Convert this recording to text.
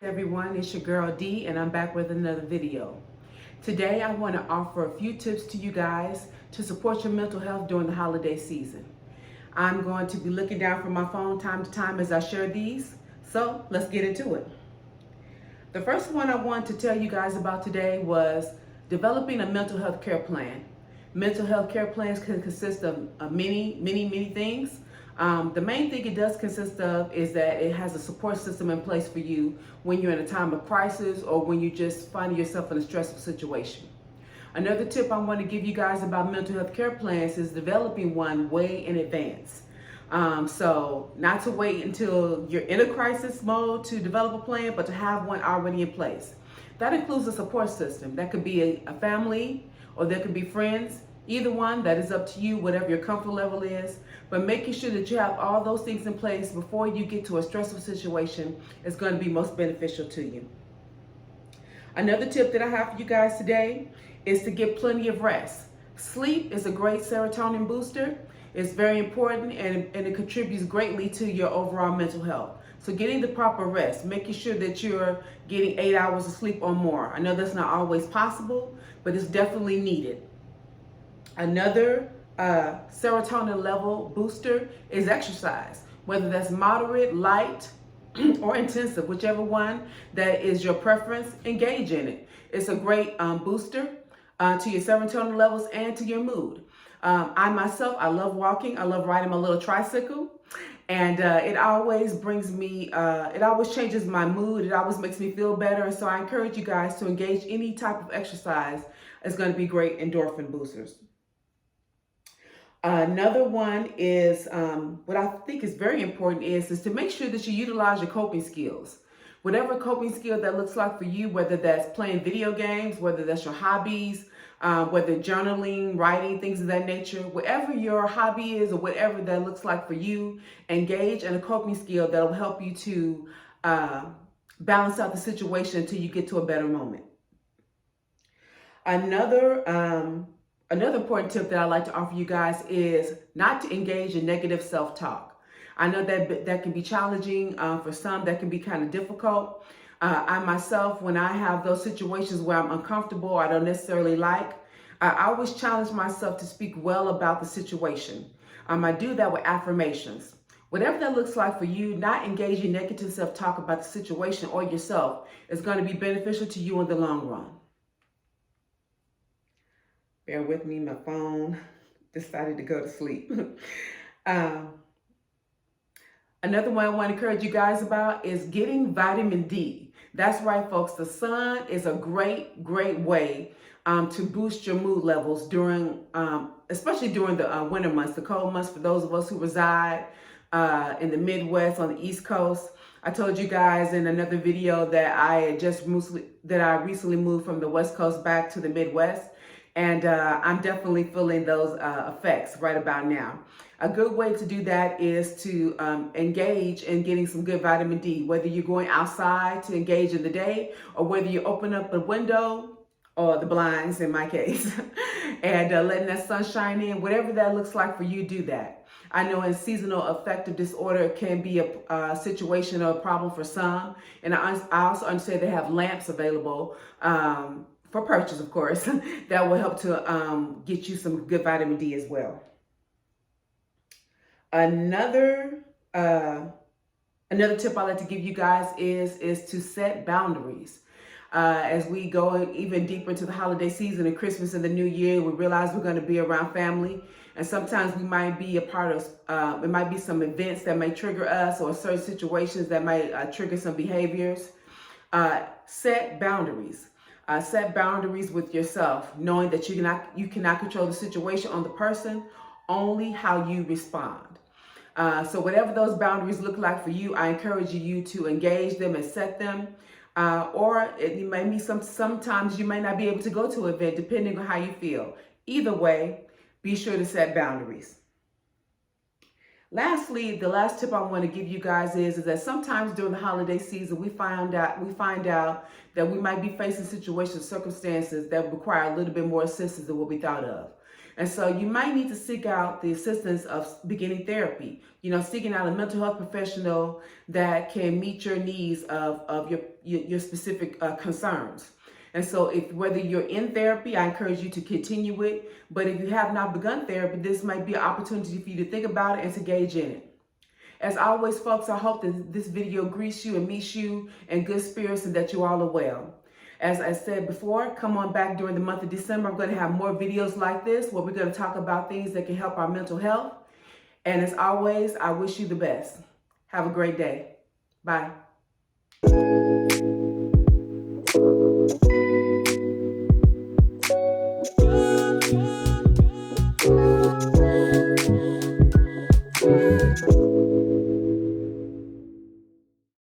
Everyone, it's your girl D and I'm back with another video. Today I want to offer a few tips to you guys to support your mental health during the holiday season. I'm going to be looking down from my phone time to time as I share these, so let's get into it. The first one I want to tell you guys about today was developing a mental health care plan. Mental health care plans can consist of many things. The main thing it does consist of is that it has a support system in place for you when you're in a time of crisis or when you just find yourself in a stressful situation. Another tip I want to give you guys about mental health care plans is developing one way in advance. So not to wait until you're in a crisis mode to develop a plan, but to have one already in place. That includes a support system. That could be a family or there could be friends. Either one, that is up to you, whatever your comfort level is. But making sure that you have all those things in place before you get to a stressful situation is going to be most beneficial to you. Another tip that I have for you guys today is to get plenty of rest. Sleep is a great serotonin booster. It's very important and it contributes greatly to your overall mental health. So getting the proper rest, making sure that you're getting 8 hours of sleep or more. I know that's not always possible, but it's definitely needed. Another serotonin level booster is exercise, whether that's moderate, light, or intensive, whichever one that is your preference, engage in it. It's a great booster to your serotonin levels and to your mood. I myself, I love walking. I love riding my little tricycle. And it always brings me, it always changes my mood. It always makes me feel better. And so I encourage you guys to engage any type of exercise. It's going to be great endorphin boosters. Another one is, what I think is very important is to make sure that you utilize your coping skills. Whatever coping skill that looks like for you, whether that's playing video games, whether that's your hobbies, whether journaling, writing, things of that nature, whatever your hobby is or whatever that looks like for you, engage in a coping skill that will help you to balance out the situation until you get to a better moment. Another important tip that I like to offer you guys is not to engage in negative self-talk. I know that can be challenging for some, that can be kind of difficult. I myself, when I have those situations where I'm uncomfortable, I don't necessarily like, I always challenge myself to speak well about the situation. I do that with affirmations. Whatever that looks like for you, not engaging negative self-talk about the situation or yourself is going to be beneficial to you in the long run. Bear with me, my phone decided to go to sleep. Another one I want to encourage you guys about is getting vitamin D. That's right, folks. The sun is a great way to boost your mood levels during, especially during the winter months, the cold months for those of us who reside in the Midwest on the East Coast. I told you guys in another video that I recently moved from the West Coast back to the Midwest. And I'm definitely feeling those effects right about now. A good way to do that is to engage in getting some good vitamin D, whether you're going outside to engage in the day or whether you open up the window or the blinds in my case and letting that sun shine in, whatever that looks like for you, do that. I know in seasonal affective disorder, it can be a situation or a problem for some. And I also understand they have lamps available for purchase, of course, that will help to get you some good vitamin D as well. Another tip I like to give you guys is to set boundaries. As we go even deeper into the holiday season and Christmas and the New Year, we realize we're going to be around family, and sometimes we might be a part of. It might be some events that may trigger us, or certain situations that might trigger some behaviors. Set boundaries. Set boundaries with yourself, knowing that you cannot control the situation on the person, only how you respond. So whatever those boundaries look like for you, I encourage you to engage them and set them. Or it may be sometimes you may not be able to go to an event depending on how you feel. Either way, be sure to set boundaries. Lastly, the last tip I want to give you guys is that sometimes during the holiday season, we find out that we might be facing situations, circumstances that require a little bit more assistance than what we thought of. And so you might need to seek out the assistance of beginning therapy, seeking out a mental health professional that can meet your needs of your specific concerns. And so if whether you're in therapy, I encourage you to continue it. But if you have not begun therapy, this might be an opportunity for you to think about it and to engage in it. As always, folks, I hope that this video greets you and meets you in good spirits and that you all are well. As I said before, come on back during the month of December. I'm going to have more videos like this where we're going to talk about things that can help our mental health. And as always, I wish you the best. Have a great day. Bye.